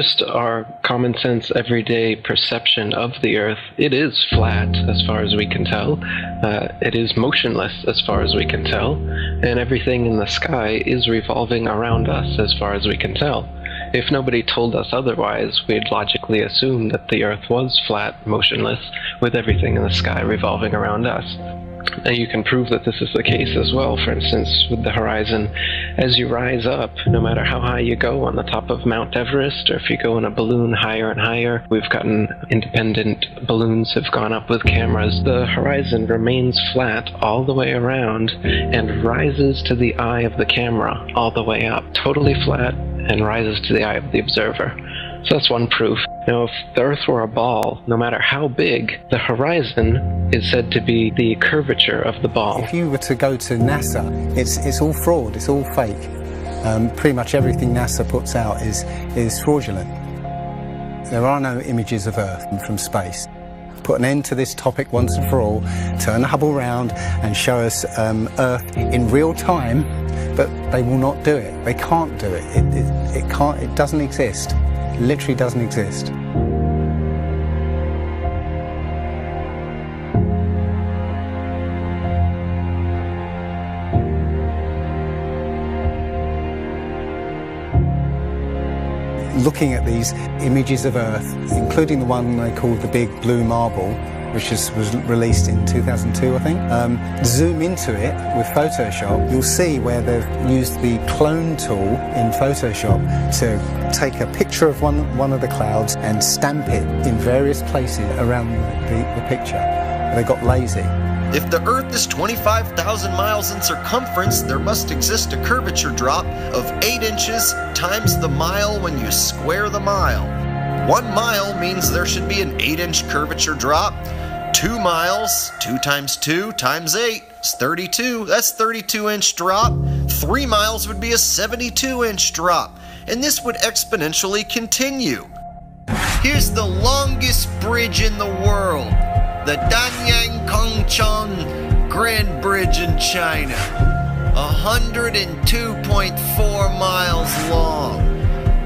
just our common sense, everyday perception of the Earth, it is flat as far as we can tell. It is motionless as far as we can tell. And everything in the sky is revolving around us as far as we can tell. If nobody told us otherwise, we'd logically assume that the Earth was flat, motionless, with everything in the sky revolving around us. And you can prove that this is the case as well. For instance, with the horizon, as you rise up, no matter how high you go on the top of Mount Everest, or if you go in a balloon higher and higher, we've gotten independent balloons have gone up with cameras, the horizon remains flat all the way around and rises to the eye of the camera all the way up, totally flat, and rises to the eye of the observer. So that's one proof. Now, if the Earth were a ball, no matter how big, the horizon is said to be the curvature of the ball. If you were to go to NASA, it's all fraud, it's all fake. Pretty much everything NASA puts out is fraudulent. There are no images of Earth from space. Put an end to this topic once and for all, turn the Hubble round and show us Earth in real time, but they will not do it. They can't do it. It doesn't exist. It literally doesn't exist. Looking at these images of Earth, including the one they called the Big Blue Marble, which was released in 2002, I think. Zoom into it with Photoshop, you'll see where they've used the clone tool in Photoshop to take a picture of one of the clouds and stamp it in various places around the picture. They got lazy. If the Earth is 25,000 miles in circumference, there must exist a curvature drop of 8 inches times the mile when you square the mile. 1 mile means there should be an 8-inch curvature drop. 2 miles, 2 times 2 times 8 is 32. That's 32-inch drop. 3 miles would be a 72-inch drop. And this would exponentially continue. Here's the longest bridge in the world. The Danyang Kongchong Grand Bridge in China. 102.4 miles long.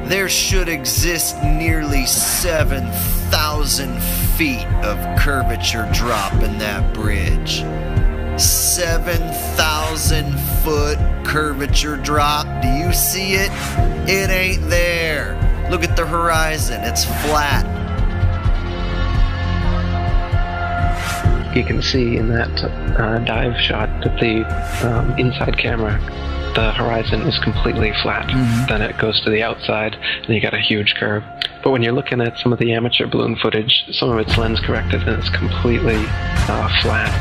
There should exist nearly 7,000 feet of curvature drop in that bridge. 7,000 foot curvature drop. Do you see it? It ain't there. Look at the horizon. It's flat. You can see in that dive shot that the inside camera, the horizon is completely flat. Then it goes to the outside and you got a huge curve. But when you're looking at some of the amateur balloon footage, some of it's lens corrected and it's completely flat.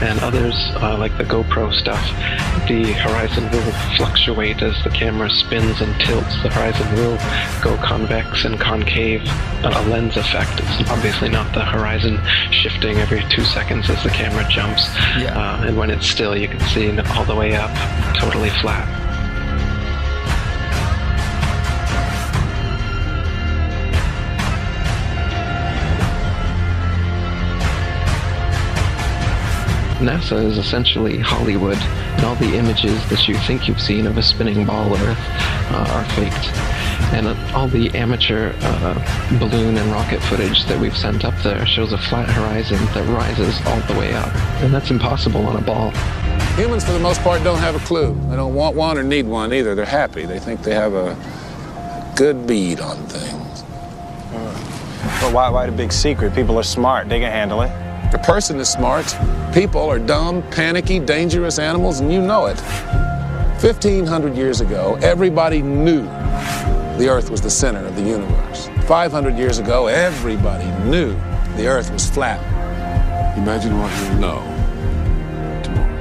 And others, like the GoPro stuff, the horizon will fluctuate as the camera spins and tilts. The horizon will go convex and concave, a lens effect. It's obviously not the horizon shifting every 2 seconds as the camera jumps. Yeah. And when it's still, you can see all the way up, totally flat. NASA is essentially Hollywood, and all the images that you think you've seen of a spinning ball Earth are faked. And all the amateur balloon and rocket footage that we've sent up there shows a flat horizon that rises all the way up. And that's impossible on a ball. Humans, for the most part, don't have a clue. They don't want one or need one either. They're happy. They think they have a good bead on things. Well, why the big secret? People are smart. They can handle it. The person is smart. People are dumb, panicky, dangerous animals, and you know it. 1,500 years ago, everybody knew the Earth was the center of the universe. 500 years ago, everybody knew the Earth was flat. Imagine what you know tomorrow.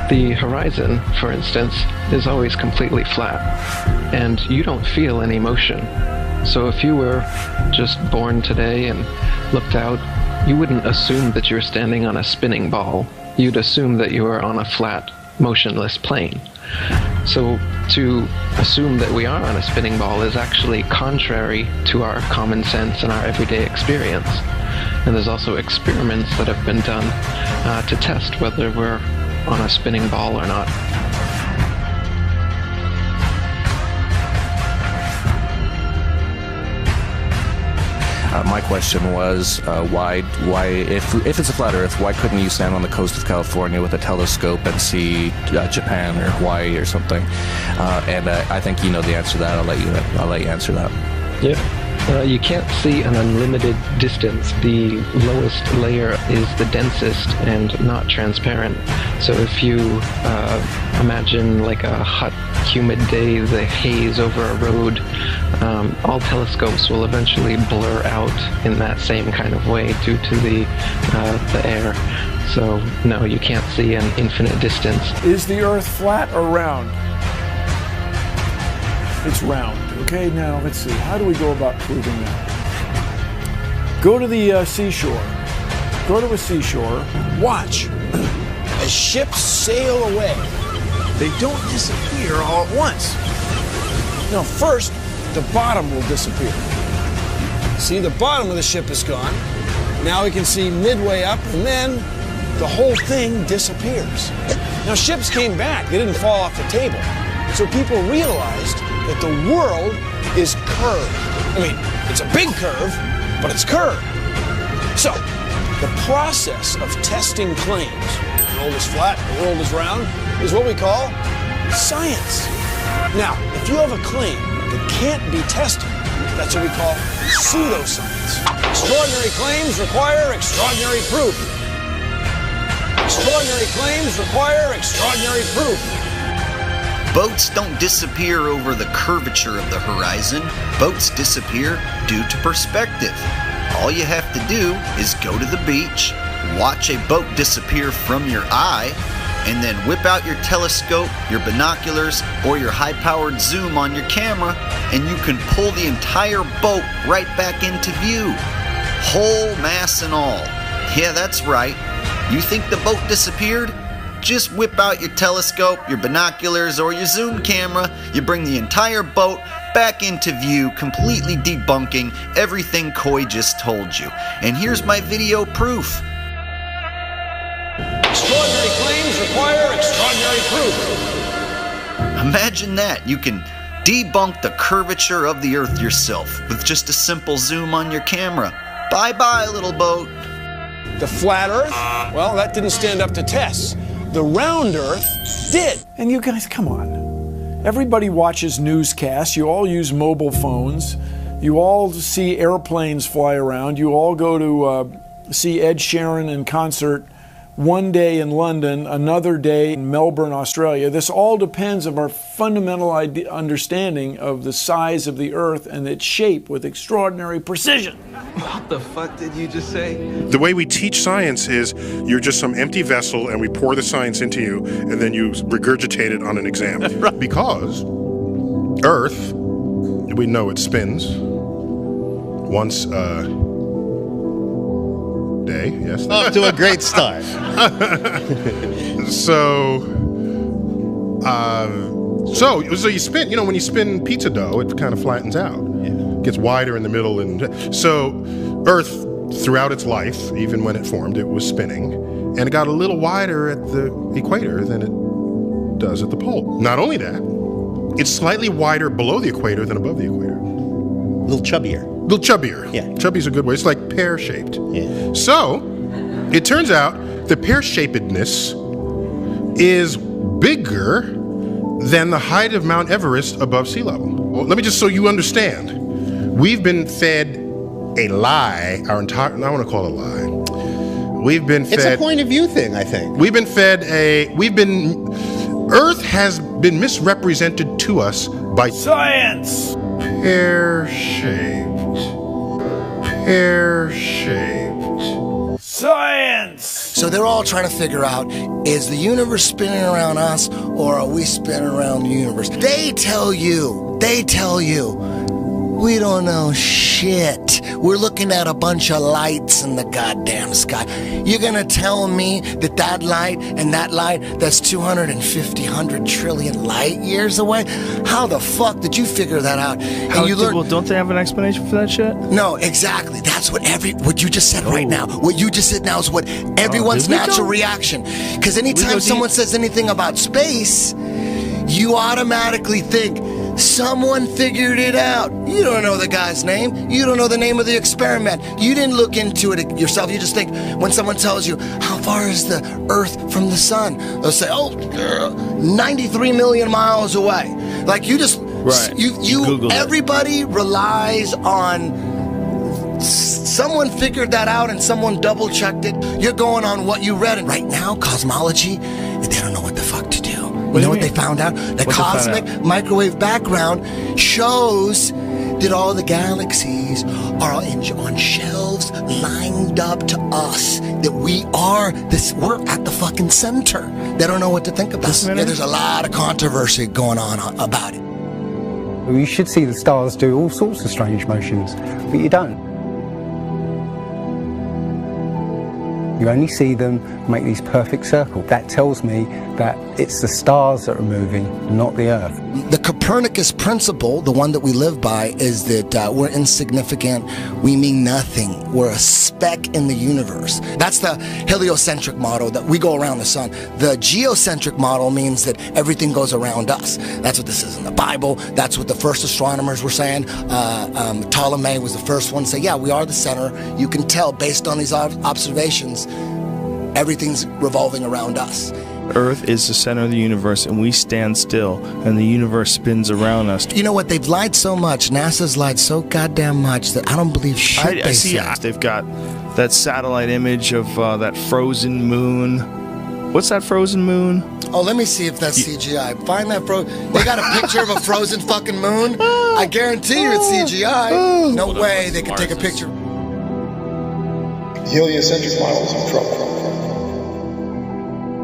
The horizon, for instance, is always completely flat, and you don't feel any motion. So if you were just born today and looked out, you wouldn't assume that you're standing on a spinning ball. You'd assume that you were on a flat, motionless plane. So to assume that we are on a spinning ball is actually contrary to our common sense and our everyday experience. And there's also experiments that have been done to test whether we're on a spinning ball or not. My question was, why, if it's a flat Earth, why couldn't you stand on the coast of California with a telescope and see Japan or Hawaii or something? And I think you know the answer to that. I'll let you answer that. Yeah. You can't see an unlimited distance. The lowest layer is the densest and not transparent. So if you imagine like a hot, humid day, the haze over a road, all telescopes will eventually blur out in that same kind of way due to the air. So no, you can't see an infinite distance. Is the Earth flat or round? It's round. Okay, now let's see. How do we go about proving that? Go to the seashore. Go to a seashore. Watch as ships sail away. They don't disappear all at once. Now, first, the bottom will disappear. See, the bottom of the ship is gone. Now we can see midway up, and then the whole thing disappears. Now, ships came back. They didn't fall off the table. So people realized that the world is curved. I mean, it's a big curve, but it's curved. So, the process of testing claims, the world is flat, the world is round, is what we call science. Now, if you have a claim that can't be tested, that's what we call pseudoscience. Extraordinary claims require extraordinary proof. Extraordinary claims require extraordinary proof. Boats don't disappear over the curvature of the horizon. Boats disappear due to perspective. All you have to do is go to the beach, watch a boat disappear from your eye, and then whip out your telescope, your binoculars, or your high-powered zoom on your camera, and you can pull the entire boat right back into view. Whole mass and all. Yeah, that's right. You think the boat disappeared? Just whip out your telescope, your binoculars, or your zoom camera. You bring the entire boat back into view, completely debunking everything Coy just told you. And here's my video proof. Extraordinary claims require extraordinary proof. Imagine that. You can debunk the curvature of the Earth yourself with just a simple zoom on your camera. Bye-bye, little boat. The flat Earth? Well, that didn't stand up to tests. The round Earth did. And you guys, come on. Everybody watches newscasts. You all use mobile phones. You all see airplanes fly around. You all go to see Ed Sheeran in concert one day in London, another day in Melbourne, Australia. This all depends on our fundamental understanding of the size of the Earth and its shape with extraordinary precision. What the fuck did you just say? The way we teach science is you're just some empty vessel and we pour the science into you and then you regurgitate it on an exam. Because Earth, we know it spins once a day, yes. Off to a great start. So you spin, you know, when you spin pizza dough, it kind of flattens out. Gets wider in the middle, and so Earth throughout its life, even when it formed, it was spinning, and it got a little wider at the equator than it does at the pole. Not only that, it's slightly wider below the equator than above the equator. A little chubbier. A little chubbier. Yeah. Chubby's a good way. It's like pear-shaped. Yeah. So it turns out the pear-shapedness is bigger than the height of Mount Everest above sea level. Well, let me just so you understand. We've been fed a lie our entire, I want to call it a lie. We've been fed. It's a point of view thing, I think. We've been fed Earth has been misrepresented to us by science. Pear-shaped. Science. So they're all trying to figure out, is the universe spinning around us or are we spinning around the universe? They tell you, we don't know shit. We're looking at a bunch of lights in the goddamn sky. You're gonna tell me that that light and that light, that's 250, 100 trillion light years away? How the fuck did you figure that out? And you learn. Well, don't they have an explanation for that shit? No, exactly. That's what you just said right now. What you just said now is what everyone's natural reaction. Because anytime someone says anything about space, you automatically think someone figured it out. You don't know the guy's name. You don't know the name of the experiment. You didn't look into it yourself. You just think when someone tells you, how far is the Earth from the sun? They'll say, 93 million miles away. Like you just, everybody relies on someone figured that out and someone double checked it. You're going on what you read. And right now, cosmology, they don't know what the fuck to do. You know what they found out? The cosmic microwave background shows that all the galaxies are on shelves lined up to us. That we're at the fucking center. They don't know what to think about. Yeah, there's a lot of controversy going on about it. Well, you should see the stars do all sorts of strange motions, but you don't. You only see them make these perfect circles. That tells me that it's the stars that are moving, not the Earth. The Copernicus principle, the one that we live by, is that we're insignificant, we mean nothing, we're a speck in the universe. That's the heliocentric model, that we go around the sun. The geocentric model means that everything goes around us. That's what this is in the Bible. That's what the first astronomers were saying. Ptolemy was the first one to say, yeah, we are the center. You can tell based on these observations, everything's revolving around us. Earth is the center of the universe, and we stand still, and the universe spins around us. You know what? They've lied so much. NASA's lied so goddamn much that I don't believe shit I see. They've got that satellite image of that frozen moon. What's that frozen moon? Oh, let me see if that's CGI. Find that They got a picture of a frozen fucking moon? I guarantee you it's CGI. No way they could take a picture. The heliocentric model is in trouble.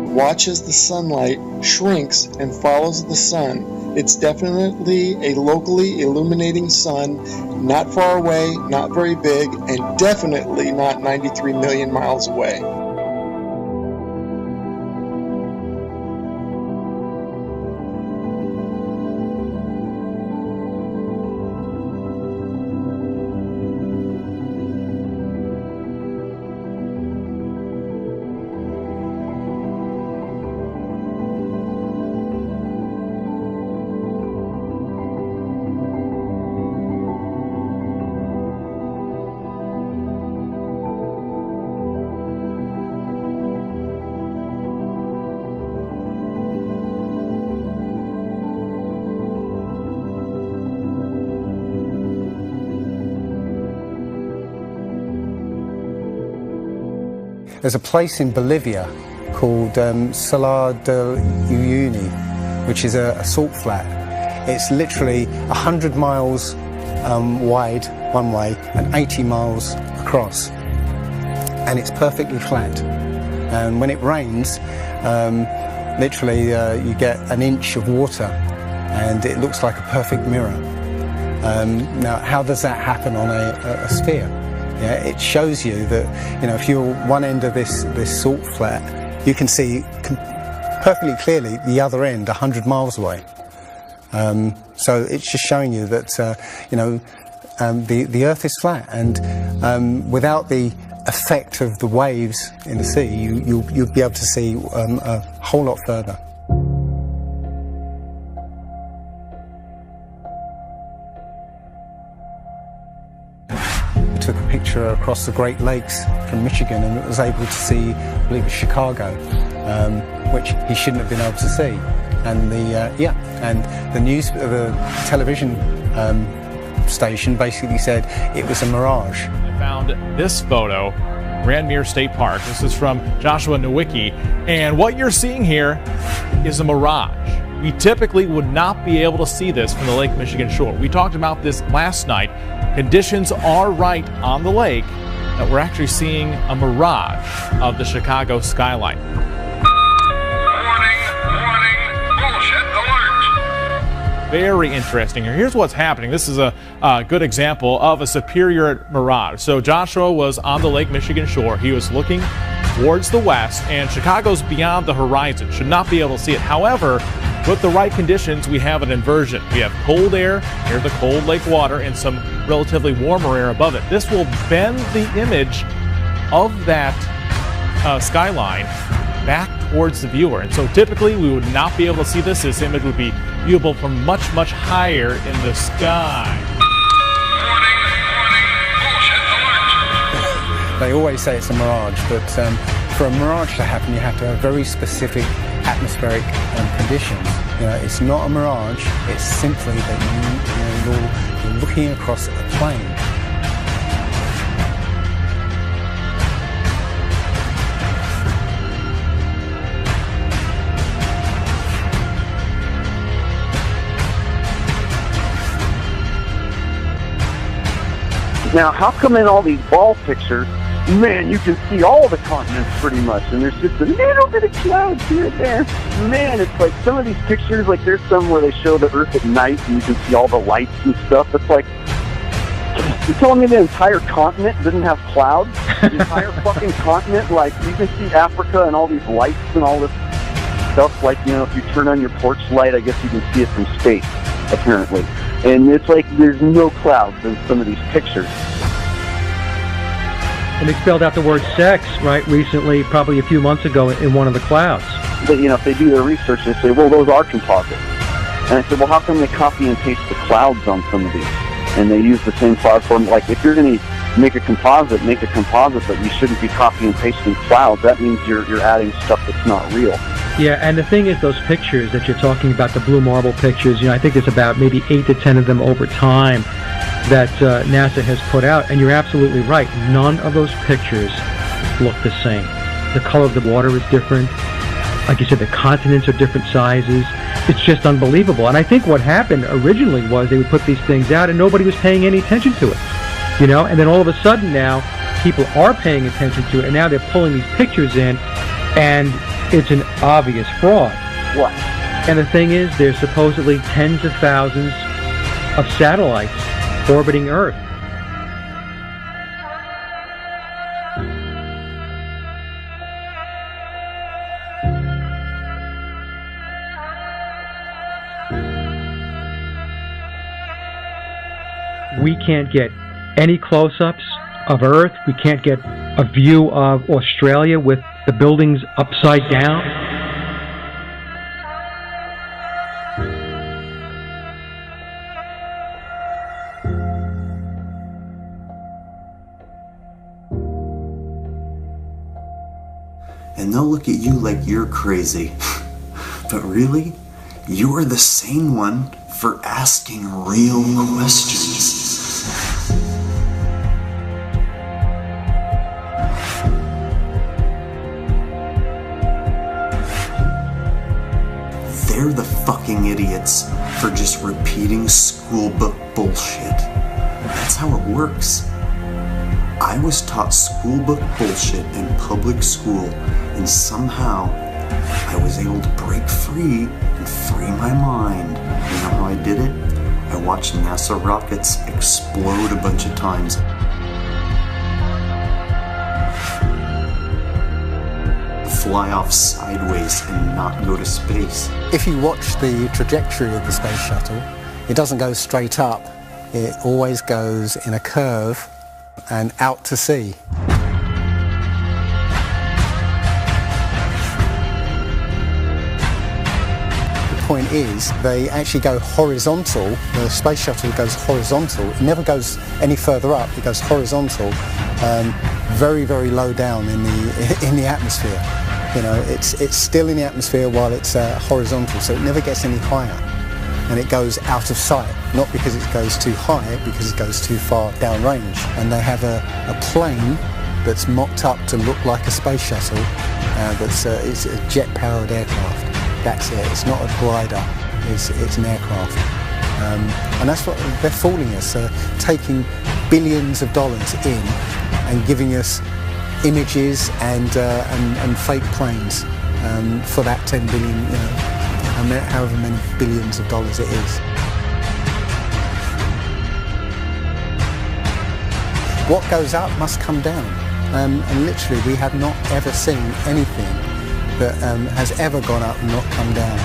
Watch as the sunlight shrinks and follows the sun. It's definitely a locally illuminating sun, not far away, not very big, and definitely not 93 million miles away. There's a place in Bolivia called Salar de Uyuni, which is a salt flat. It's literally 100 miles wide one way and 80 miles across, and it's perfectly flat. And when it rains, literally you get an inch of water, and it looks like a perfect mirror. Now, how does that happen on a sphere? Yeah, it shows you that, if you're one end of this salt flat, you can see perfectly clearly the other end 100 miles away. So it's just showing you that, the Earth is flat, and without the effect of the waves in the sea, you'll be able to see a whole lot further. Took a picture across the Great Lakes from Michigan, and was able to see, I believe it was Chicago, which he shouldn't have been able to see. And the television station basically said it was a mirage. I found this photo, Randmere State Park. This is from Joshua Nowicki, and what you're seeing here is a mirage. We typically would not be able to see this from the Lake Michigan shore. We talked about this last night. Conditions are right on the lake that we're actually seeing a mirage of the Chicago skyline. Warning, bullshit alert. very interesting here. Here's what's happening. This is a good example of a superior mirage. So Joshua was on the Lake Michigan shore. He was looking towards the west, and Chicago's beyond the horizon. Should not be able to see it. However, with the right conditions, we have an inversion. We have cold air near the cold lake water and some relatively warmer air above it. This will bend the image of that skyline back towards the viewer. And so typically we would not be able to see this. This image would be viewable from much, much higher in the sky. They always say it's a mirage, but for a mirage to happen, you have to have very specific atmospheric conditions. It's not a mirage. It's simply that you're looking across a plane. Now, how come in all these ball pictures, man, you can see all the continents pretty much, and there's just a little bit of clouds here and there. Man, it's like some of these pictures, like there's some where they show the Earth at night and you can see all the lights and stuff. It's like, you're telling me the entire continent didn't have clouds? The entire fucking continent, like you can see Africa and all these lights and all this stuff. Like, if you turn on your porch light, I guess you can see it from space, apparently. And it's like there's no clouds in some of these pictures. And they spelled out the word sex, right, recently, probably a few months ago in one of the clouds. But, if they do their research, they say, well, those are composites. And I said, well, how come they copy and paste the clouds on some of these? And they use the same cloud form. Like, if you're going to make a composite, but you shouldn't be copying and pasting clouds. That means you're adding stuff that's not real. Yeah, and the thing is, those pictures that you're talking about, the blue marble pictures, I think there's about maybe 8 to 10 of them over time that NASA has put out, and you're absolutely right. None of those pictures look the same. The color of the water is different. Like you said, the continents are different sizes. It's just unbelievable. And I think what happened originally was they would put these things out and nobody was paying any attention to it. And then all of a sudden now, people are paying attention to it, and now they're pulling these pictures in, and it's an obvious fraud. What? And the thing is, there's supposedly tens of thousands of satellites orbiting Earth. We can't get any close-ups of Earth. We can't get a view of Australia with the buildings upside down. And they'll look at you like you're crazy. But really, you're the sane one for asking real questions. They're the fucking idiots for just repeating school book bullshit. That's how it works. I was taught school book bullshit in public school, and somehow I was able to break free and free my mind. You know how I did it? I watched NASA rockets explode a bunch of times. Fly off sideways and not go to space. If you watch the trajectory of the space shuttle, it doesn't go straight up. It always goes in a curve and out to sea. The point is, they actually go horizontal. The space shuttle goes horizontal. It never goes any further up. It goes horizontal, very, very low down in the atmosphere. It's still in the atmosphere while it's horizontal, so it never gets any higher. And it goes out of sight, not because it goes too high, because it goes too far downrange. And they have a plane that's mocked up to look like a space shuttle. It's a jet-powered aircraft. That's it. It's not a glider. It's an aircraft. And that's what they're fooling us, taking billions of dollars in and giving us images and fake planes for that $10 billion however many billions of dollars it is. What goes up must come down, and literally we have not ever seen anything that has ever gone up and not come down.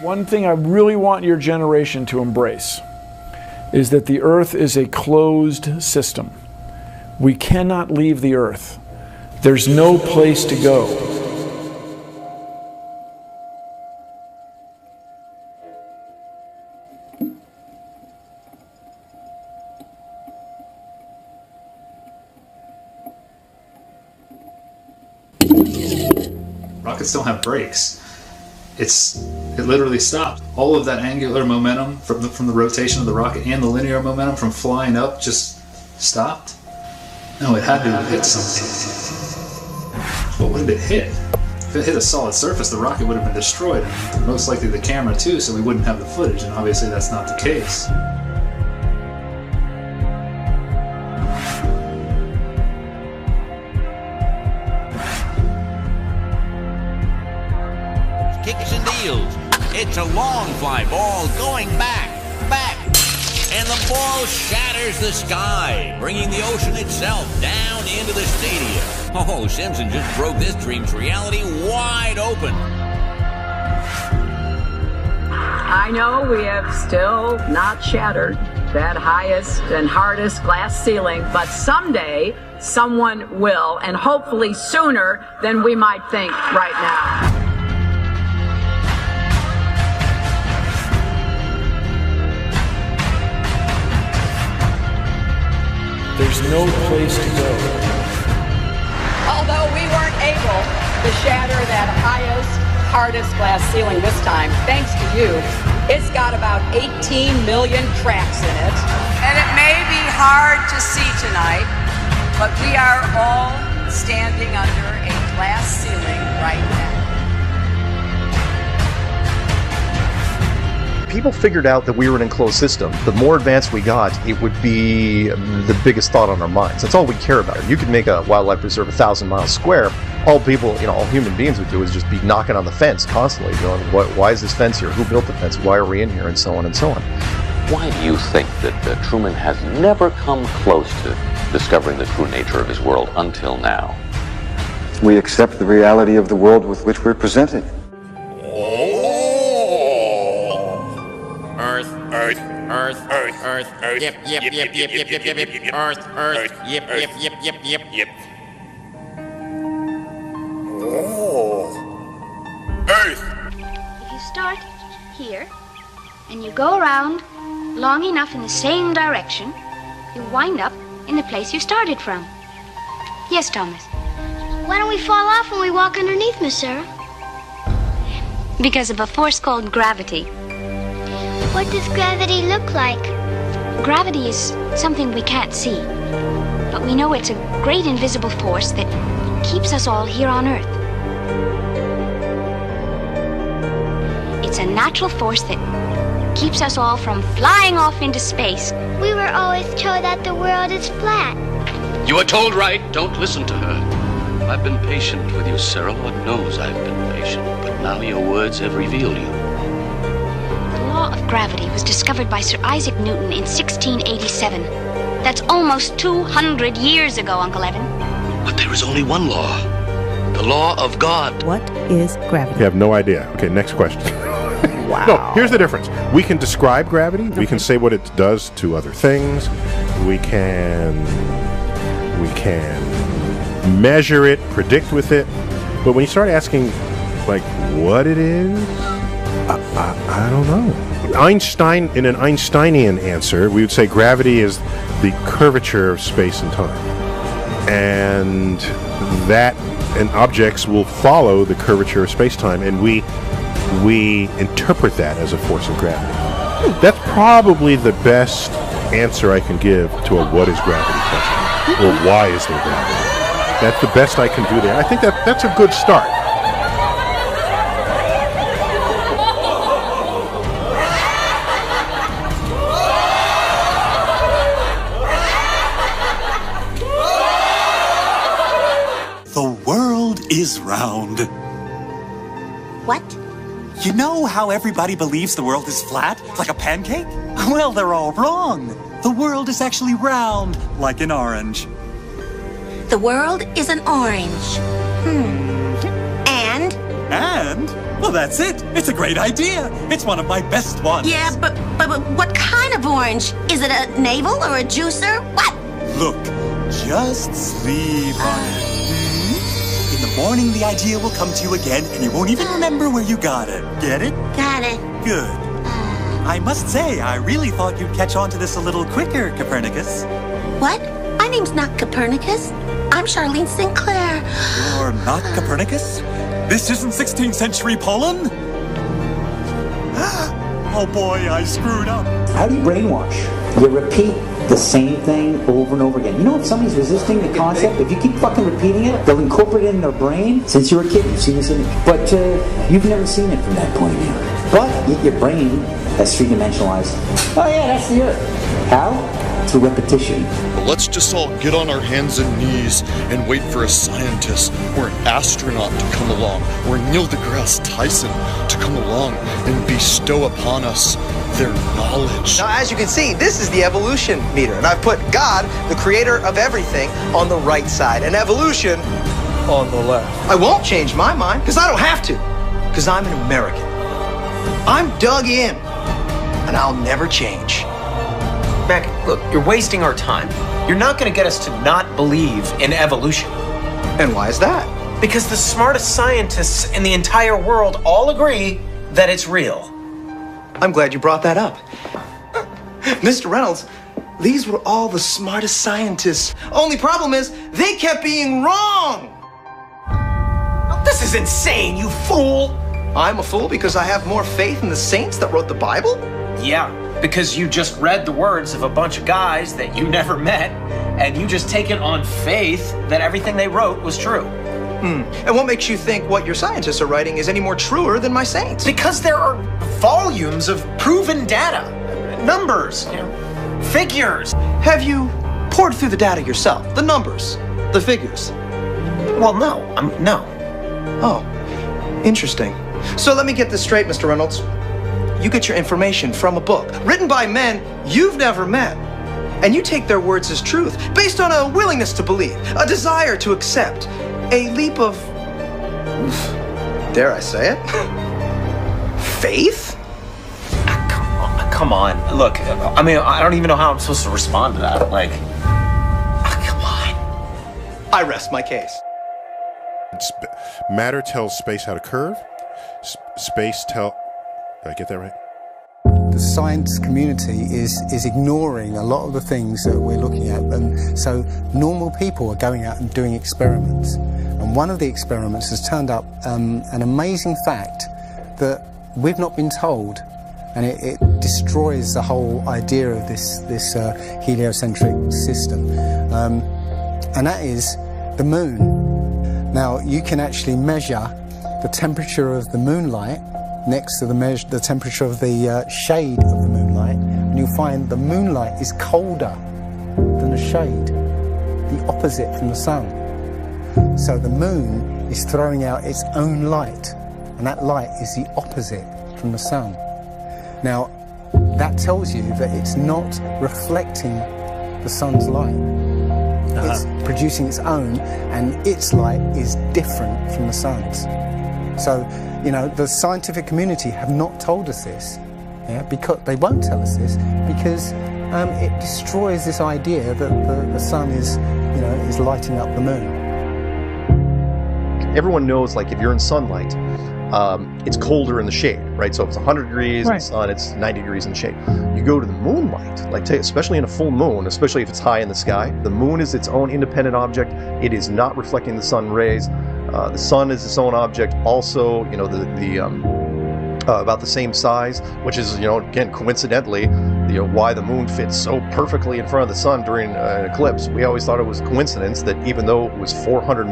One thing I really want your generation to embrace is that the Earth is a closed system. We cannot leave the Earth. There's no place to go. Rockets don't have brakes. It literally stopped. All of that angular momentum from the rotation of the rocket and the linear momentum from flying up just stopped. No, it had to have hit something. But what did it hit? If it hit a solid surface, the rocket would have been destroyed, and most likely the camera too, so we wouldn't have the footage, and obviously that's not the case. Kicks and deals. It's a long fly ball going back, and the ball shatters the sky, bringing the ocean itself down into the stadium. Oh, Simpson just broke this dream's reality wide open. I know we have still not shattered that highest and hardest glass ceiling, but someday someone will, and hopefully sooner than we might think right now. There's no place to go. Although we weren't able to shatter that highest, hardest glass ceiling this time, thanks to you, it's got about 18 million cracks in it. And it may be hard to see tonight, but we are all standing under a glass ceiling right now. People figured out that we were an enclosed system. The more advanced we got, it would be the biggest thought on our minds. That's all we care about. You could make a wildlife reserve 1,000 miles square. All people, all human beings would do is just be knocking on the fence constantly, going, why is this fence here? Who built the fence? Why are we in here? And so on and so on. Why do you think that Truman has never come close to discovering the true nature of his world until now? We accept the reality of the world with which we're presented. Earth, yep, Earth, yep. Oh. Earth! If you start here, and you go around long enough in the same direction, you wind up in the place you started from. Yes, Thomas? Why don't we fall off when we walk underneath, Miss Sarah? Because of a force called gravity. What does gravity look like? Gravity is something we can't see, but we know it's a great invisible force that keeps us all here on Earth. It's a natural force that keeps us all from flying off into space. We were always told that the world is flat. You are told right. Don't listen to her. I've been patient with you, Sarah. Lord knows I've been patient, but now your words have revealed you. The law of gravity was discovered by Sir Isaac Newton in 1687. That's almost 200 years ago, Uncle Evan. But there is only one law. The law of God. What is gravity? You have no idea. Okay, next question. Wow. No, here's the difference. We can describe gravity. Okay. We can say what it does to other things. We can measure it, predict with it. But when you start asking, like, what it is, I don't know. Einstein, in an Einsteinian answer, we would say gravity is the curvature of space and time. And objects will follow the curvature of space-time, and we interpret that as a force of gravity. That's probably the best answer I can give to a what is gravity question, or why is there gravity. That's the best I can do there. I think that's a good start. The world is round. What? You know how everybody believes the world is flat, like a pancake? Well, they're all wrong. The world is actually round, like an orange. The world is an orange. And? And? Well, that's it. It's a great idea. It's one of my best ones. Yeah, but what kind of orange? Is it a navel or a juicer? What? Look, just sleep on it. In the morning, the idea will come to you again, and you won't even remember where you got it. Get it? Got it. Good. I must say, I really thought you'd catch on to this a little quicker, Copernicus. What? My name's not Copernicus. I'm Charlene Sinclair. You're not Copernicus? This isn't 16th century Poland? Oh boy, I screwed up. How do you brainwash? You repeat the same thing over and over again. You know, if somebody's resisting the concept, if you keep fucking repeating it, they'll incorporate it in their brain. Since you were a kid, you've seen this image. But you've never seen it from that point of view. But your brain has three-dimensionalized. Oh yeah, that's the Earth. How? Through repetition. Let's just all get on our hands and knees and wait for a scientist or an astronaut to come along, or Neil deGrasse Tyson to come along and bestow upon us their knowledge. Now, as you can see, this is the evolution meter, and I've put God, the creator of everything, on the right side, and evolution on the left. I won't change my mind, because I don't have to, because I'm an American. I'm dug in, and I'll never change. Mac, look, you're wasting our time. You're not going to get us to not believe in evolution. And why is that? Because the smartest scientists in the entire world all agree that it's real. I'm glad you brought that up. Mr. Reynolds, these were all the smartest scientists. Only problem is, they kept being wrong! This is insane, you fool! I'm a fool because I have more faith in the saints that wrote the Bible? Yeah, because you just read the words of a bunch of guys that you never met, and you just take it on faith that everything they wrote was true. And what makes you think what your scientists are writing is any more truer than my saints? Because there are volumes of proven data, numbers, figures. Have you poured through the data yourself? The numbers, the figures? Well, no. No. Oh, interesting. So let me get this straight, Mr. Reynolds. You get your information from a book written by men you've never met, and you take their words as truth based on a willingness to believe, a desire to accept, a leap of, dare I say it, faith? Come on. Look, I mean, I don't even know how I'm supposed to respond to that. Like, come on. I rest my case. Matter tells space how to curve. Space tell... Did I get that right? The science community is ignoring a lot of the things that we're looking at, and so normal people are going out and doing experiments. And one of the experiments has turned up an amazing fact that we've not been told, and it destroys the whole idea of this heliocentric system, and that is the moon. Now, you can actually measure the temperature of the moonlight next to the temperature of the shade of the moonlight, and you'll find the moonlight is colder than the shade, the opposite from the sun. So the moon is throwing out its own light, and that light is the opposite from the sun. Now, that tells you that it's not reflecting the sun's light. It's producing its own, and its light is different from the sun's. So, you know, the scientific community have not told us this, because they won't tell us this, because it destroys this idea that the sun is, is lighting up the moon. everyone knows, like, if you're in sunlight, it's colder in the shade, right? So if it's 100 degrees in the sun, it's 90 degrees in the shade. You go to the moonlight, like especially in a full moon, especially if it's high in the sky, the moon is its own independent object. It is not reflecting the sun rays. The sun is its own object. Also, you know, about the same size, which is, you know, again, coincidentally, you know, why the moon fits so perfectly in front of the sun during an eclipse. We always thought it was coincidence that even though it was 400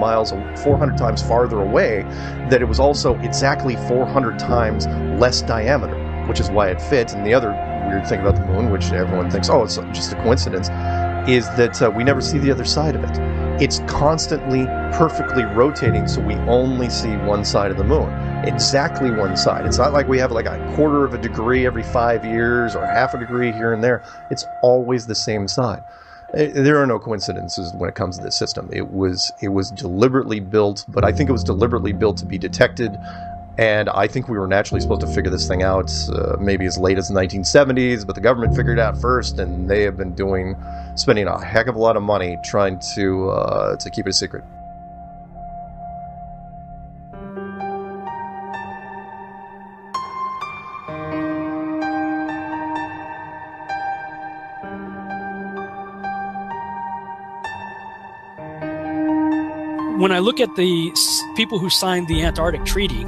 times farther away, that it was also exactly 400 times less diameter, which is why it fits. And the other weird thing about the moon, which everyone thinks, oh, it's just a coincidence, is that we never see the other side of it. It's constantly perfectly rotating, so we only see one side of the moon. Exactly one side. It's not like we have like a quarter of a degree every 5 years or half a degree here and there. It's always the same side. There are no coincidences when it comes to this system. It was deliberately built, but I think it was deliberately built to be detected. And I think we were naturally supposed to figure this thing out maybe as late as the 1970s, but the government figured it out first, and they have been spending a heck of a lot of money trying to keep it a secret. When I look at the people who signed the Antarctic Treaty,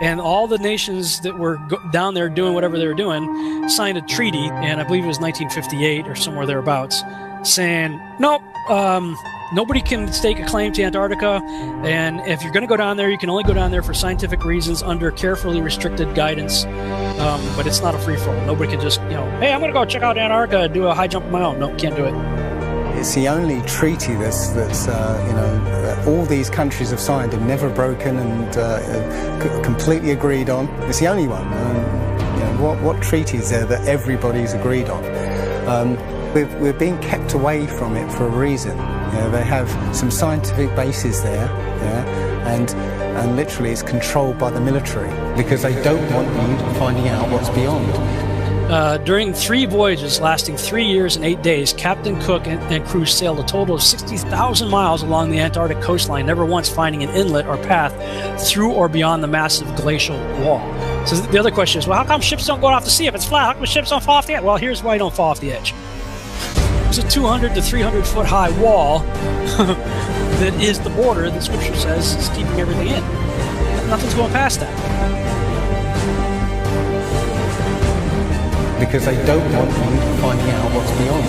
and all the nations that were down there doing whatever they were doing signed a treaty, and I believe it was 1958 or somewhere thereabouts, saying, nope, nobody can stake a claim to Antarctica, and if you're going to go down there, you can only go down there for scientific reasons under carefully restricted guidance, but it's not a free-for-all. Nobody can just, you know, hey, I'm going to go check out Antarctica and do a high jump of my own. No, can't do it. It's the only treaty that's you know, all these countries have signed and never broken and completely agreed on. It's the only one. You know, what treaty is there that everybody's agreed on? We're being kept away from it for a reason. You know, they have some scientific bases there, and literally it's controlled by the military because they don't want you finding out what's beyond. During 3 voyages lasting 3 years and 8 days, Captain Cook and crew sailed a total of 60,000 miles along the Antarctic coastline, never once finding an inlet or path through or beyond the massive glacial wall. So the other question is, well, how come ships don't go off the sea if it's flat? How come ships don't fall off the edge? Well, here's why you don't fall off the edge. There's a 200 to 300 foot high wall that is the border that Scripture says is keeping everything in. Nothing's going past that. Because they don't want you finding out what's beyond.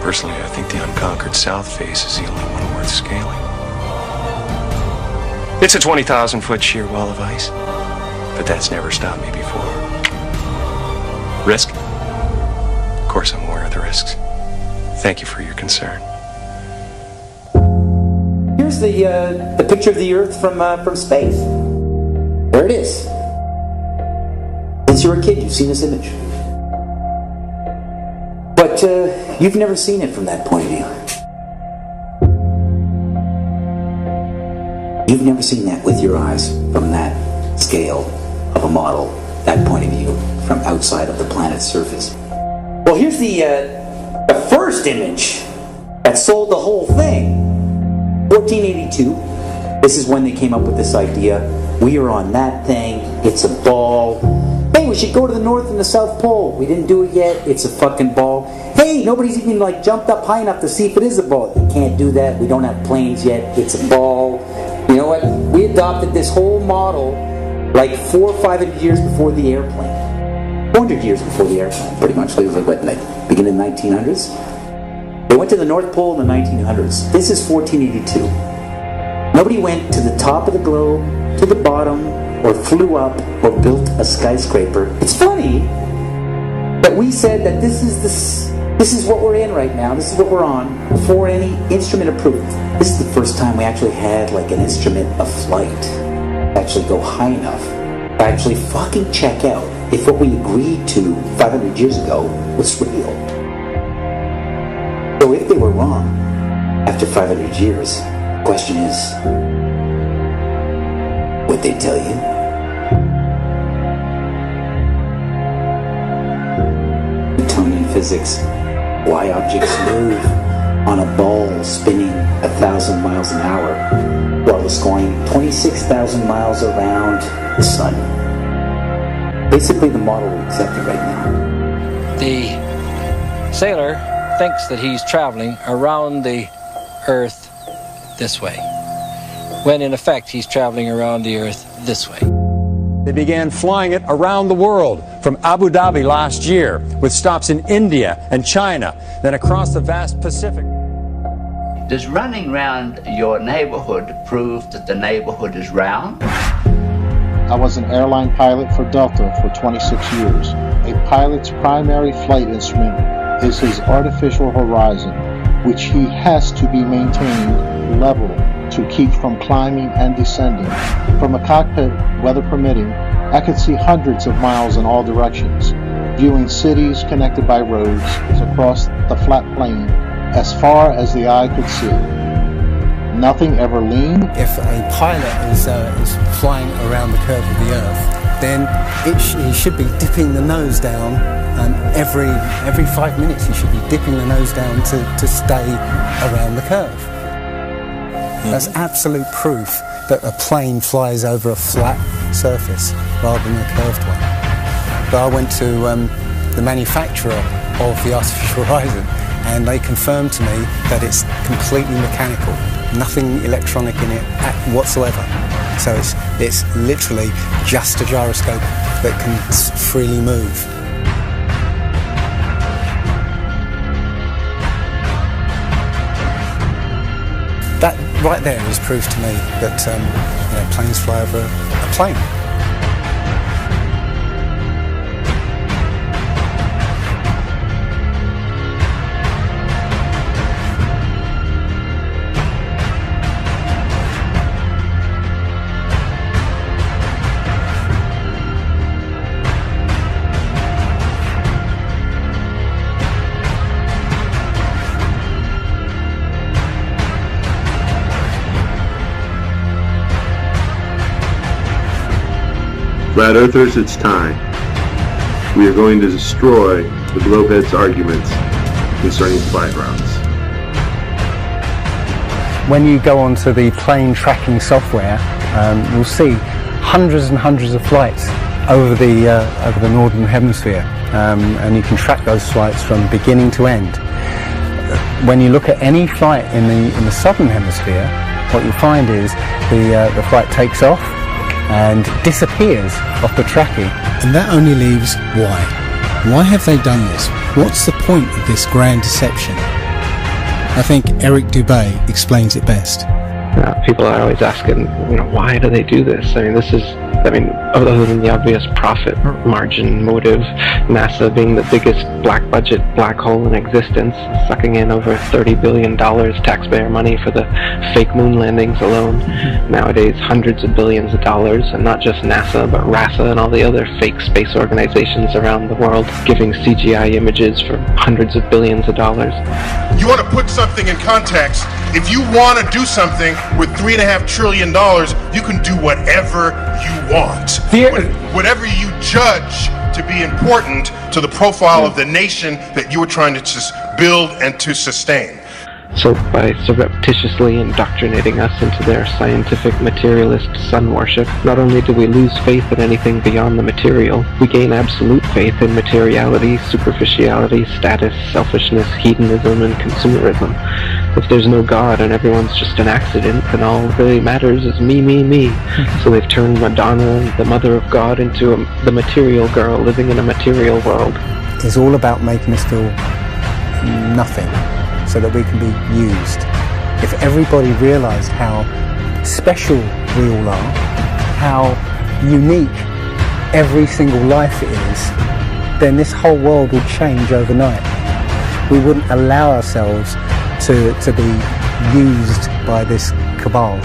Personally, I think the unconquered south face is the only one worth scaling. It's a 20,000 foot sheer wall of ice. But that's never stopped me before. Risk? Of course I'm aware of the risks. Thank you for your concern. Here's the picture of the Earth from space. There it is. Since you were a kid, you've seen this image. But you've never seen it from that point of view. You've never seen that with your eyes from that scale of a model, that point of view, from outside of the planet's surface. Well, here's the first image that sold the whole thing. 1482. This is when they came up with this idea. We are on that thing. It's a ball. Hey, we should go to the North and the South Pole. We didn't do it yet. It's a fucking ball. Hey, nobody's even like jumped up high enough to see if it is a ball. You can't do that. We don't have planes yet. It's a ball. You know what? We adopted this whole model like 400 or 500 years before the airplane. 400 years before the airplane, pretty much. It was like, what, like beginning of the 1900s? They went to the North Pole in the 1900s. This is 1482. Nobody went to the top of the globe, to the bottom, or flew up, or built a skyscraper. It's funny that we said that this is what we're in right now. This is what we're on before any instrument approved. This is the first time we actually had like an instrument of flight. Actually go high enough to actually fucking check out if what we agreed to 500 years ago was real. So if they were wrong after 500 years, Question is, what they tell you? Newtonian physics. Why objects move on a ball spinning 1,000 miles an hour while it's going 26,000 miles around the sun. Basically the model we accepted right now. The sailor thinks that he's traveling around the Earth this way, when in effect he's traveling around the Earth this way. They began flying it around the world, from Abu Dhabi last year, with stops in India and China, then across the vast Pacific. Does running around your neighborhood prove that the neighborhood is round? I was an airline pilot for Delta for 26 years. A pilot's primary flight instrument is his artificial horizon, which he has to be maintained level to keep from climbing and descending. From a cockpit, weather permitting, I could see hundreds of miles in all directions, viewing cities connected by roads across the flat plain as far as the eye could see. Nothing ever leaned. If a pilot is flying around the curve of the Earth, then he should be dipping the nose down every 5 minutes. He should be dipping the nose down to stay around the curve. That's absolute proof that a plane flies over a flat surface rather than a curved one. But I went to the manufacturer of the artificial horizon, and they confirmed to me that it's completely mechanical, nothing electronic in it whatsoever. So it's literally just a gyroscope that can freely move. That right there is proof to me that planes fly over a plane. Flat Earthers, it's time. We are going to destroy the Globeheads' arguments concerning flight routes. When you go onto the plane tracking software, you'll see hundreds and hundreds of flights over the northern hemisphere, and you can track those flights from beginning to end. When you look at any flight in the southern hemisphere, what you'll find is the flight takes off and disappears off the tracking. And that only leaves why. Why have they done this? What's the point of this grand deception? I think Eric Dubay explains it best. People are always asking, why do they do this? Other than the obvious profit margin motive, NASA being the biggest black budget black hole in existence, sucking in over $30 billion taxpayer money for the fake moon landings alone. Nowadays, hundreds of billions of dollars, and not just NASA, but RASA and all the other fake space organizations around the world, giving CGI images for hundreds of billions of dollars. You want to put something in context. If you want to do something with $3.5 trillion, you can do whatever you want. Whatever you judge to be important to the profile of the nation that you are trying to just build and to sustain. So by surreptitiously indoctrinating us into their scientific materialist sun worship, not only do we lose faith in anything beyond the material, we gain absolute faith in materiality, superficiality, status, selfishness, hedonism, and consumerism. If there's no God and everyone's just an accident, then all that really matters is me, me, me. So they've turned Madonna, the mother of God, into the material girl living in a material world. It's all about making us feel nothing, so that we can be used. If everybody realised how special we all are, how unique every single life is, then this whole world would change overnight. We wouldn't allow ourselves to be used by this cabal.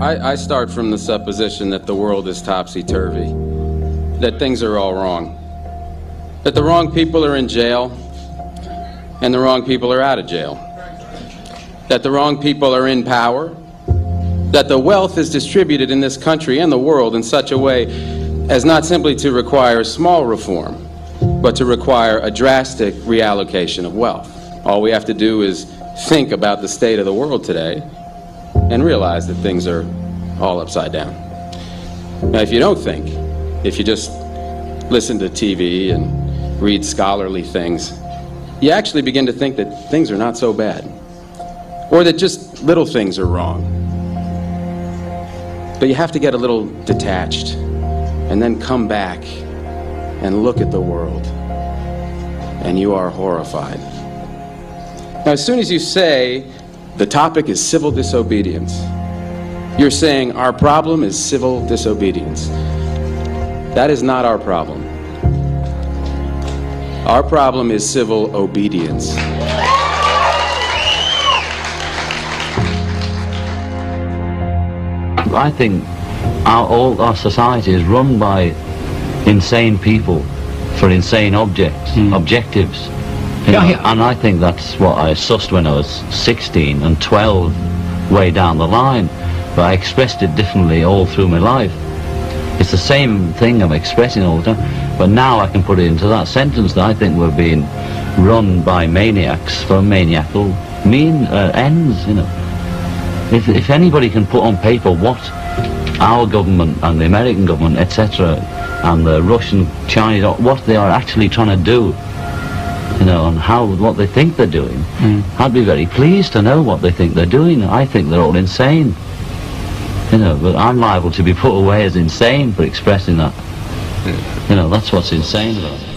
I start from the supposition that the world is topsy-turvy, that things are all wrong, that the wrong people are in jail, and the wrong people are out of jail. that the wrong people are in power, that the wealth is distributed in this country and the world in such a way as not simply to require small reform, but to require a drastic reallocation of wealth. All we have to do is think about the state of the world today and realize that things are all upside down. Now, if you don't think, if you just listen to TV and read scholarly things, you actually begin to think that things are not so bad, or that just little things are wrong. But you have to get a little detached and then come back and look at the world, and you are horrified. Now, as soon as you say the topic is civil disobedience, you're saying our problem is civil disobedience. That is not our problem. Our problem is civil obedience. I think all our society is run by insane people for insane objectives. You know, and I think that's what I sussed when I was 16 and 12 way down the line, but I expressed it differently all through my life. It's the same thing I'm expressing all the time, but now I can put it into that sentence that I think we're being run by maniacs for maniacal ends, you know. If anybody can put on paper what our government and the American government, etc., and the Russian, Chinese, what they are actually trying to do, you know, and what they think they're doing, I'd be very pleased to know what they think they're doing. I think they're all insane, you know, but I'm liable to be put away as insane for expressing that. You know, that's what's insane about it.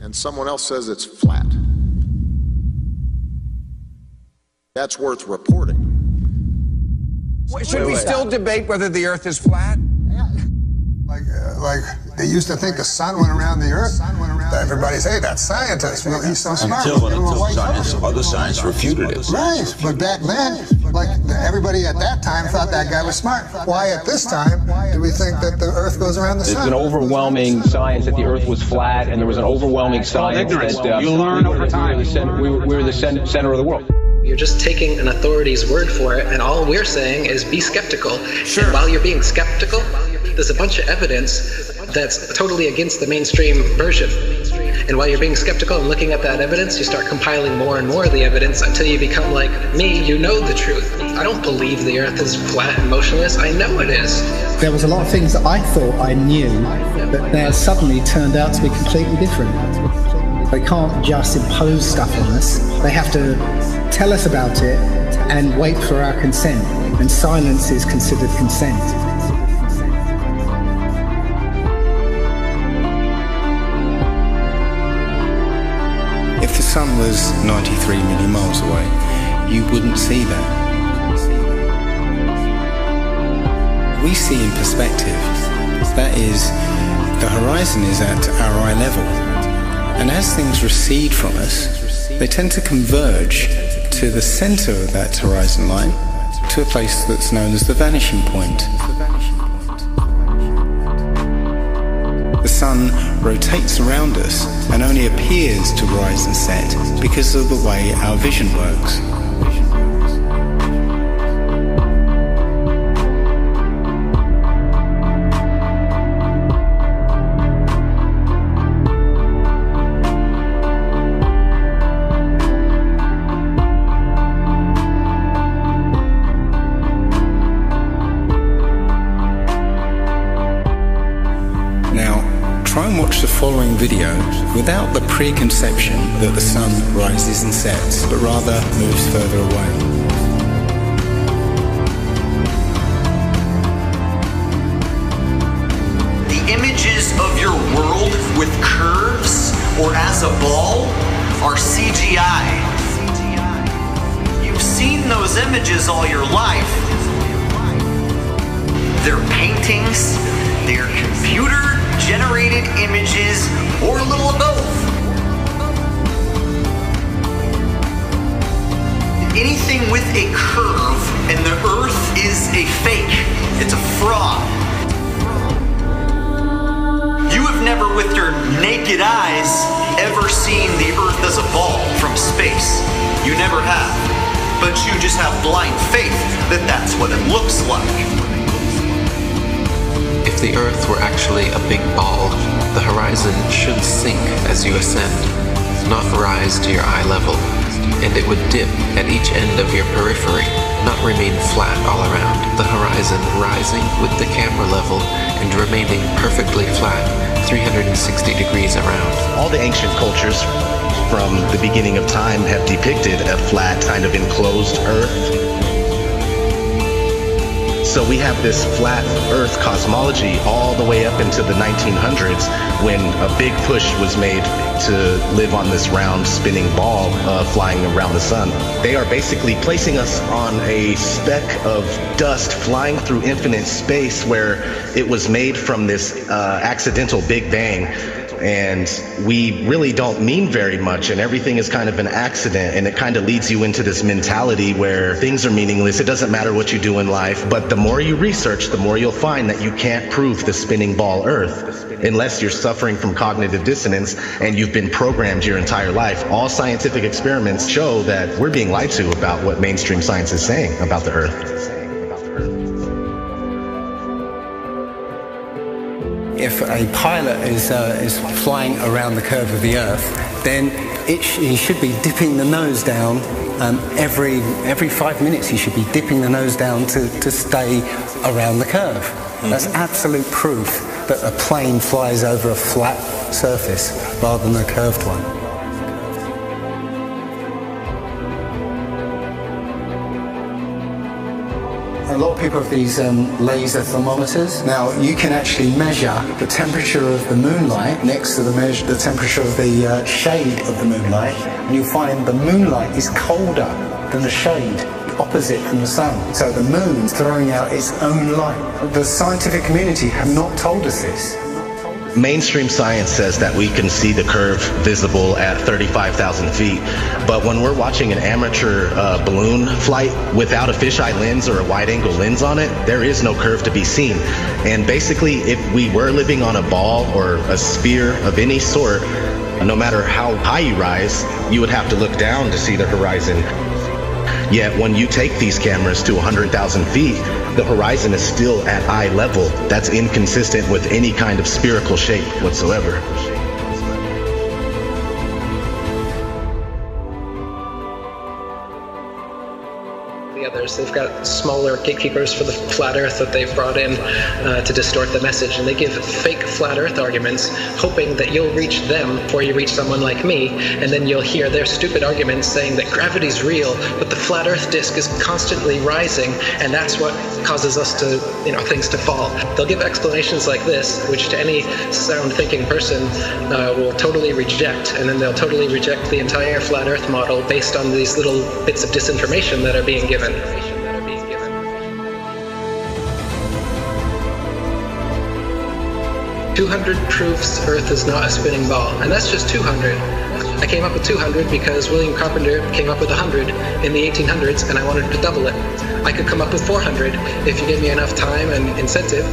And someone else says it's flat. That's worth reporting. Should we still debate whether the Earth is flat? Like they used to think the sun went around the Earth. Everybody say that's scientist. Well, he's so smart. Until other science refuted it. Right, but back then, like everybody at that time thought that guy was smart. Why at this time do we think that the Earth goes around the sun? There's an overwhelming science that the Earth was flat, and there was an overwhelming science that you'll learn over time. We were the center of the world. You're just taking an authority's word for it, and all we're saying is be skeptical. Sure. And while you're being skeptical, there's a bunch of evidence that's totally against the mainstream version. And while you're being skeptical and looking at that evidence, you start compiling more and more of the evidence until you become like me, you know the truth. I don't believe the Earth is flat and motionless. I know it is. There was a lot of things that I thought I knew that now suddenly turned out to be completely different. They can't just impose stuff on us. They have to tell us about it and wait for our consent. And silence is considered consent. If the sun was 93 million miles away, you wouldn't see that. We see in perspective. That is, the horizon is at our eye level. And as things recede from us, they tend to converge to the center of that horizon line, to a place that's known as the vanishing point. The sun rotates around us and only appears to rise and set because of the way our vision works. Try and watch the following video without the preconception that the sun rises and sets, but rather moves further away. The images of your world with curves or as a ball are CGI. You've seen those images all your life. They're paintings, they're computer-generated images, or a little of both. Anything with a curve and the Earth is a fake. It's a fraud. You have never, with your naked eyes, ever seen the Earth as a ball from space. You never have. just have blind faith that that's what it looks like. If the Earth were actually a big ball, the horizon should sink as you ascend, not rise to your eye level, and it would dip at each end of your periphery, not remain flat all around, the horizon rising with the camera level and remaining perfectly flat 360 degrees around. All the ancient cultures from the beginning of time have depicted a flat, kind of enclosed Earth. So we have this flat Earth cosmology all the way up into the 1900s when a big push was made to live on this round spinning ball flying around the sun. They are basically placing us on a speck of dust flying through infinite space where it was made from this accidental Big Bang. And we really don't mean very much, and everything is kind of an accident, and it kind of leads you into this mentality where things are meaningless. It doesn't matter what you do in life, but the more you research, the more you'll find that you can't prove the spinning ball Earth unless you're suffering from cognitive dissonance and you've been programmed your entire life. All scientific experiments show that we're being lied to about what mainstream science is saying about the Earth. If a pilot is flying around the curve of the Earth, then he should be dipping the nose down every 5 minutes. He should be dipping the nose down to stay around the curve. That's absolute proof that a plane flies over a flat surface rather than a curved one. A lot of people have these laser thermometers. Now, you can actually measure the temperature of the moonlight next to the temperature of the shade of the moonlight, and you'll find the moonlight is colder than the shade, opposite from the sun. So the moon's throwing out its own light. The scientific community have not told us this. Mainstream science says that we can see the curve visible at 35,000 feet, but when we're watching an amateur balloon flight without a fisheye lens or a wide-angle lens on it, there is no curve to be seen. And basically, if we were living on a ball or a sphere of any sort, no matter how high you rise, you would have to look down to see the horizon. Yet when you take these cameras to 100,000 feet, the horizon is still at eye level. That's inconsistent with any kind of spherical shape whatsoever. Others. They've got smaller gatekeepers for the flat earth that they've brought in to distort the message, and they give fake flat earth arguments hoping that you'll reach them before you reach someone like me, and then you'll hear their stupid arguments saying that gravity's real, but the flat earth disk is constantly rising, and that's what causes us to, things to fall. They'll give explanations like this, which to any sound thinking person will totally reject, and then they'll totally reject the entire flat earth model based on these little bits of disinformation that are being given. 200 proofs Earth is not a spinning ball, and that's just 200. I came up with 200 because William Carpenter came up with 100 in the 1800s, and I wanted to double it. I could come up with 400 if you give me enough time and incentive.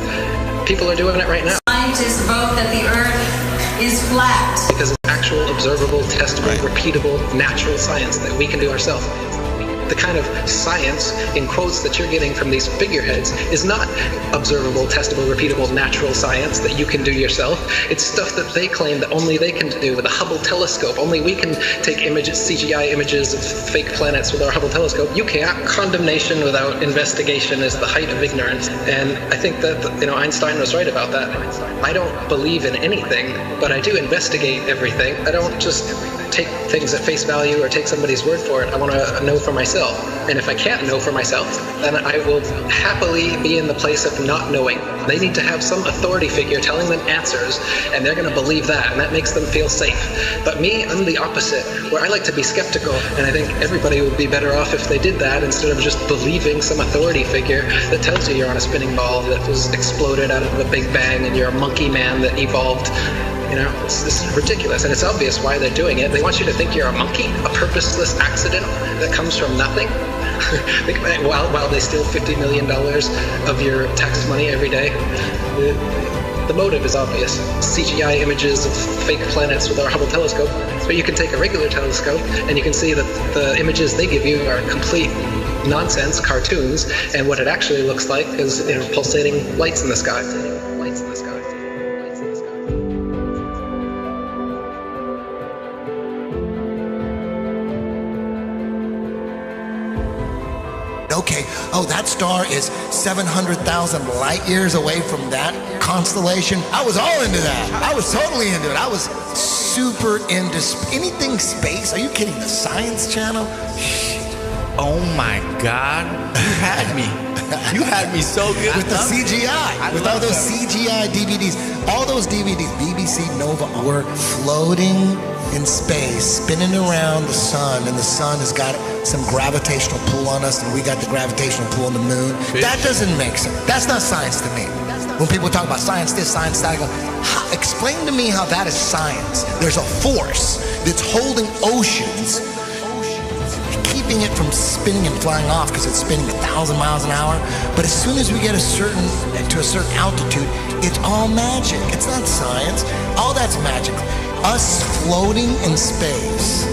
People are doing it right now. Scientists vote that the Earth is flat. Because it's actual, observable, testable, repeatable, natural science that we can do ourselves. The kind of science, in quotes, that you're getting from these figureheads is not observable, testable, repeatable, natural science that you can do yourself. It's stuff that they claim that only they can do with a Hubble telescope. Only we can take images, CGI images of fake planets with our Hubble telescope. You can't. Condemnation without investigation is the height of ignorance. And I think that, Einstein was right about that. I don't believe in anything, but I do investigate everything. I don't just take things at face value or take somebody's word for it. I want to know for myself. And if I can't know for myself, then I will happily be in the place of not knowing. They need to have some authority figure telling them answers, and they're going to believe that, and that makes them feel safe. But me, I'm the opposite, where I like to be skeptical, and I think everybody would be better off if they did that instead of just believing some authority figure that tells you you're on a spinning ball that was exploded out of a big bang and you're a monkey man that evolved. It's ridiculous, and it's obvious why they're doing it. They want you to think you're a monkey, a purposeless accident that comes from nothing. While they steal $50 million of your tax money every day. The motive is obvious. CGI images of fake planets with our Hubble telescope. But you can take a regular telescope and you can see that the images they give you are complete nonsense cartoons, and what it actually looks like is pulsating lights in the sky. Okay, oh, that star is 700,000 light years away from that constellation. I was all into that. I was totally into it. I was super into anything space. Are you kidding? The Science Channel? Oh my God, you had me. You had me so good. With the CGI, with all those CGI DVDs. All those DVDs, BBC Nova, were floating in space, spinning around the sun, and the sun has got some gravitational pull on us, and we got the gravitational pull on the moon. That doesn't make sense. That's not science to me. When people talk about science this, science that, I go, explain to me how that is science. There's a force that's holding oceans, keeping it from spinning and flying off because it's spinning 1,000 miles an hour. But as soon as we get to a certain altitude, it's all magic. It's not science. All that's magic. Us floating in space,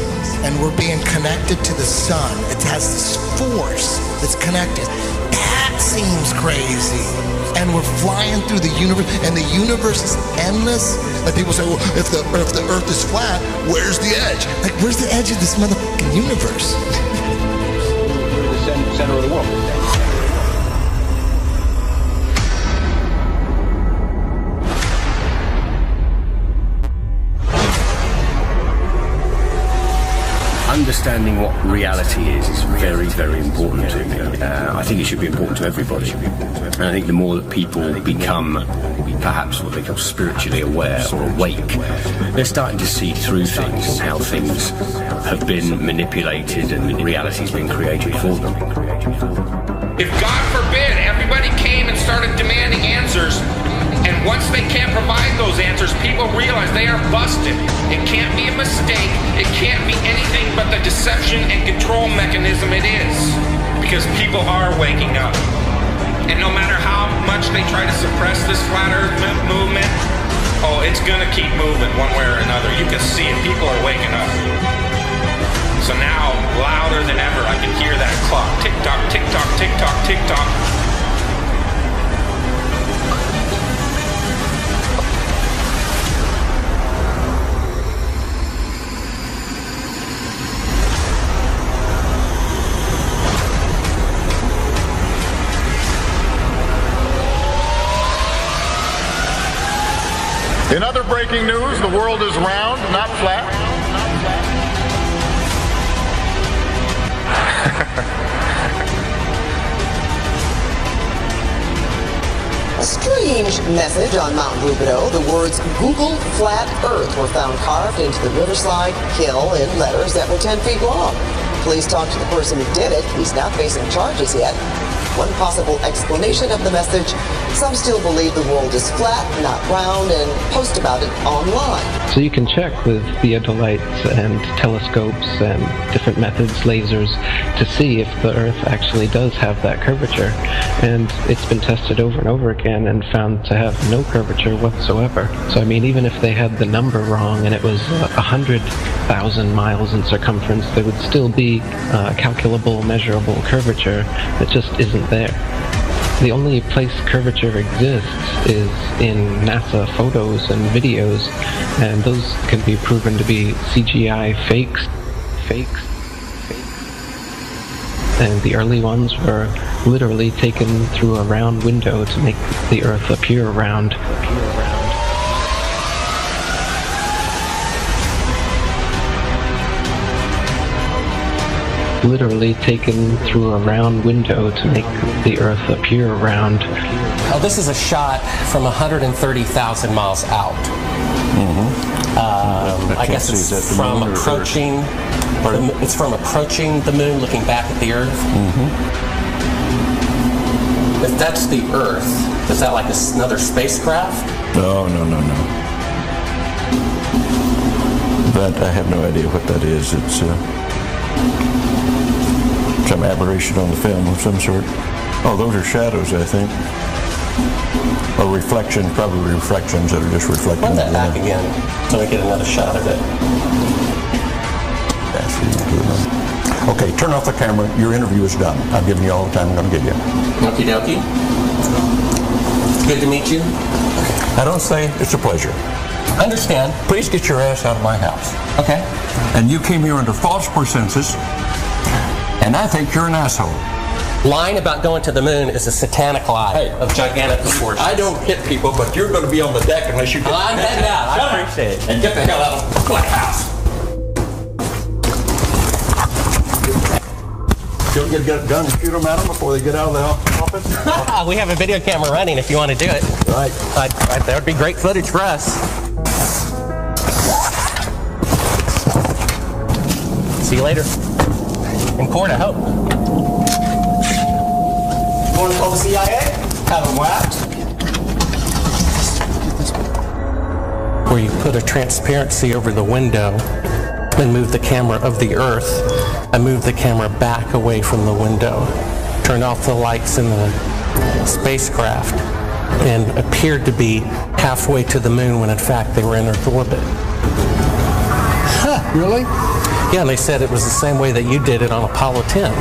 and we're being connected to the sun. It has this force that's connected. That seems crazy. And we're flying through the universe, and the universe is endless. Like people say, well, if the Earth is flat, where's the edge? Like, where's the edge of this motherfucking universe? We're the center of the world. Understanding what reality is very, very important to me. I think it should be important to everybody. And I think the more that people become perhaps what they call spiritually aware or awake, they're starting to see through things and how things have been manipulated and reality's been created for them. If, God forbid, everybody came and started demanding answers, and once they can't provide those answers, people realize they are busted. It can't be a mistake. It can't be anything but the deception and control mechanism it is. Because people are waking up. And no matter how much they try to suppress this flat earth movement, oh, it's gonna keep moving one way or another. You can see it. People are waking up. So now, louder than ever, I can hear that clock. Tick-tock, tick-tock, tick-tock, tick-tock. In other breaking news, the world is round, not flat. A strange message on Mount Rubidoux. The words Google Flat Earth were found carved into the Riverside Hill in letters that were 10 feet long. Police talked to the person who did it. He's not facing charges yet. One possible explanation of the message: some still believe the world is flat, not round, and post about it online. So you can check with theodolites and telescopes and different methods, lasers, to see if the Earth actually does have that curvature. And it's been tested over and over again and found to have no curvature whatsoever. So I mean, even if they had the number wrong and it was 100,000 miles in circumference, there would still be a calculable, measurable curvature that just isn't there. The only place curvature exists is in NASA photos and videos, and those can be proven to be CGI fakes. And the early ones were literally taken through a round window to make the Earth appear round. Literally taken through a round window to make the Earth appear round. Oh, this is a shot from 130,000 miles out. I guess it's from approaching. It's from approaching the moon, looking back at the Earth. If that's the Earth, is that like another spacecraft? No. That I have no idea what that is. It's some aberration on the film of some sort. Oh, those are shadows, I think. Or reflections, probably reflections that are just reflecting. Run that back again so we get another shot of it. Okay, turn off the camera. Your interview is done. I've given you all the time I'm going to give you. Okie dokie. Good to meet you. I don't say it's a pleasure. Understand. Please get your ass out of my house. Okay. And you came here under false pretenses, and I think you're an asshole. Lying about going to the moon is a satanic lie of gigantic proportions. I don't hit people, but you're going to be on the deck unless you get... I'm heading out. I appreciate it. And get the hell out of my house. You'll get a gun and shoot them at them before they get out of the office? We have a video camera running if you want to do it. Right. That would be great footage for us. See you later. In court, I hope. Want to call the CIA? Have them whacked? Where you put a transparency over the window and move the camera of the Earth and move the camera back away from the window. Turn off the lights in the spacecraft and appeared to be halfway to the moon when in fact they were in Earth orbit. Huh, really? Yeah, and they said it was the same way that you did it on Apollo 10.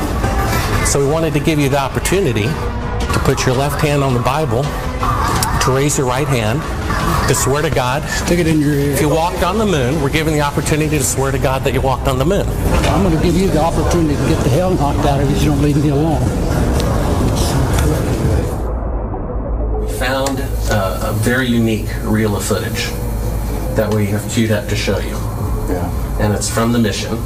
So we wanted to give you the opportunity to put your left hand on the Bible, to raise your right hand, to swear to God. Stick it in your ear. If you walked on the moon, we're given the opportunity to swear to God that you walked on the moon. I'm going to give you the opportunity to get the hell knocked out of you if you don't leave me alone. We found a very unique reel of footage that we have queued up to show you. Yeah. And it's from the mission.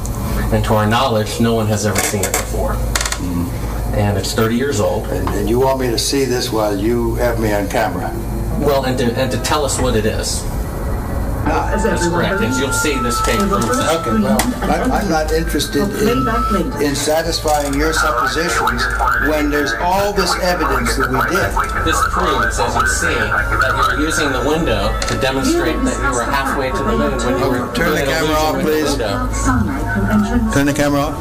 And to our knowledge, no one has ever seen it before. Mm. And it's 30 years old. And you want me to see this while you have me on camera? Well, and to tell us what it is. That's correct. And you'll see this tape proves that. Okay, well, I'm not interested in satisfying your suppositions when there's all this evidence that we did. This proves, as you see, that you were using the window to demonstrate that you were halfway to the moon when you were... Turn the camera off, please. Turn the camera off.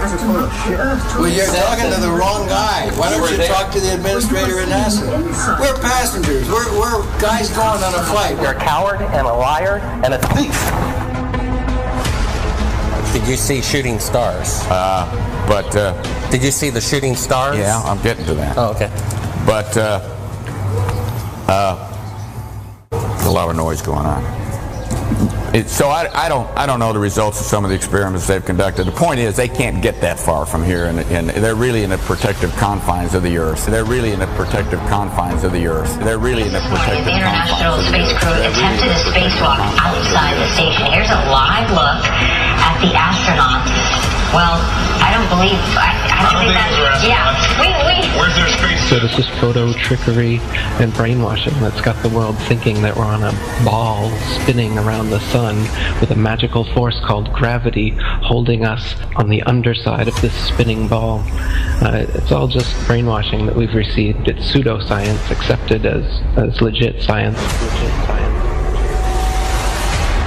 Well, you're talking to the wrong guy. Why don't you talk to the administrator at NASA? We're passengers. We're guys going on a flight. You're a coward and a liar and a thief. Did you see shooting stars? Did you see the shooting stars? Yeah, I'm getting to that. Oh, okay. But a lot of noise going on. So I don't know the results of some of the experiments they've conducted. The point is they can't get that far from here, and they're really in the protective confines of the Earth. They're really in the protective confines of the Earth. They're really in the protective International confines of the Space Earth. Crew attempted a spacewalk outside the station. Here's a live look at the astronauts. Well, I don't believe that. Yeah, where's their space? So this is photo trickery and brainwashing that's got the world thinking that we're on a ball spinning around the sun with a magical force called gravity holding us on the underside of this spinning ball. It's all just brainwashing that we've received. It's pseudoscience accepted as legit science.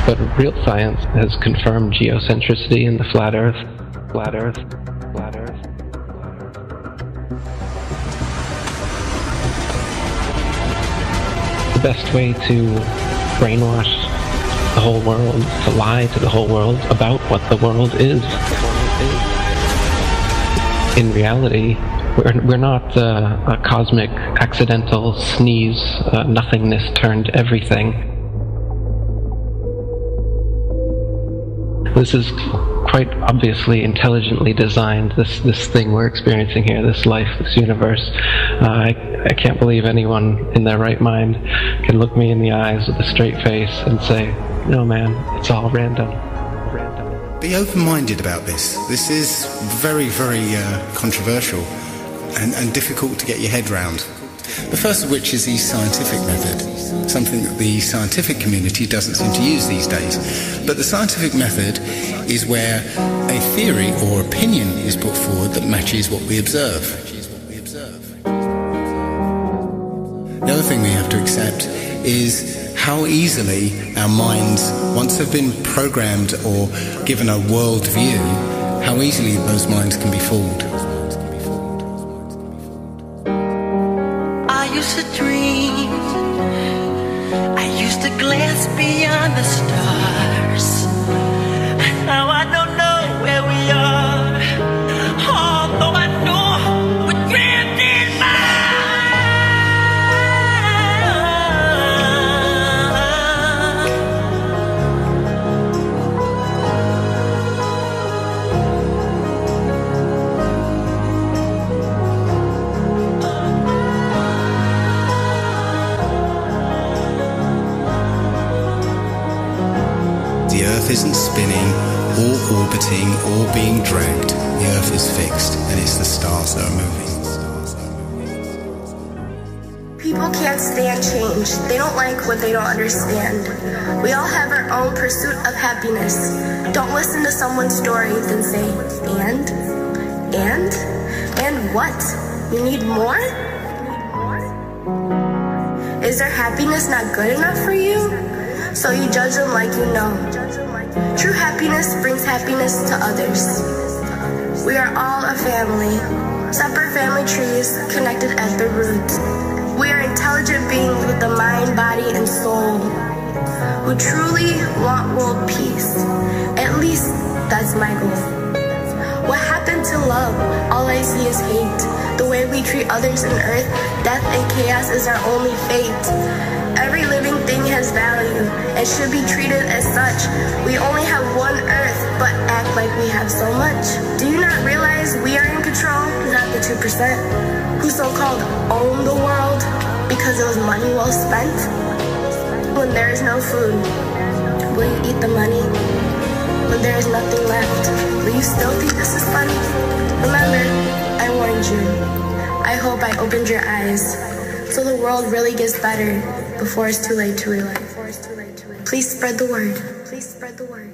But real science has confirmed geocentricity in the flat Earth. Flat Earth. Flat Earth. The best way to brainwash the whole world, to lie to the whole world about what the world is. In reality, we're not a cosmic accidental sneeze, nothingness turned everything. This is quite obviously intelligently designed, this thing we're experiencing here, this life, this universe. I can't believe anyone in their right mind can look me in the eyes with a straight face and say, no man, it's all random. Be open-minded about this. This is very, very controversial and difficult to get your head round. The first of which is the scientific method, something that the scientific community doesn't seem to use these days. But the scientific method is where a theory or opinion is put forward that matches what we observe. The other thing we have to accept is how easily our minds, once have been programmed or given a world view, how easily those minds can be fooled. I used to dream, I used to glance beyond the stars. Now I don't know where we are. Earth isn't spinning or orbiting or being dragged. The Earth is fixed, and it's the stars that are moving. People can't stand change. They don't like what they don't understand. We all have our own pursuit of happiness. Don't listen to someone's story, then say, and what? You need more? Is their happiness not good enough for you? So you judge them like you know. True happiness brings happiness to others. We are all a family. Separate family trees connected at the roots. We are intelligent beings with the mind, body, and soul who truly want world peace. At least that's my goal. What happened to love? All I see is hate. The way we treat others on earth, death and chaos is our only fate. Every living thing has value and should be treated as such. We only have one earth, but act like we have so much. Do you not realize we are in control, not the 2%, who so-called own the world because it was money well spent? When there is no food, will you eat the money? When there is nothing left, will you still think this is funny? Remember, I warned you. I hope I opened your eyes so the world really gets better before it's too late to realize. Please spread the word. Please spread the word.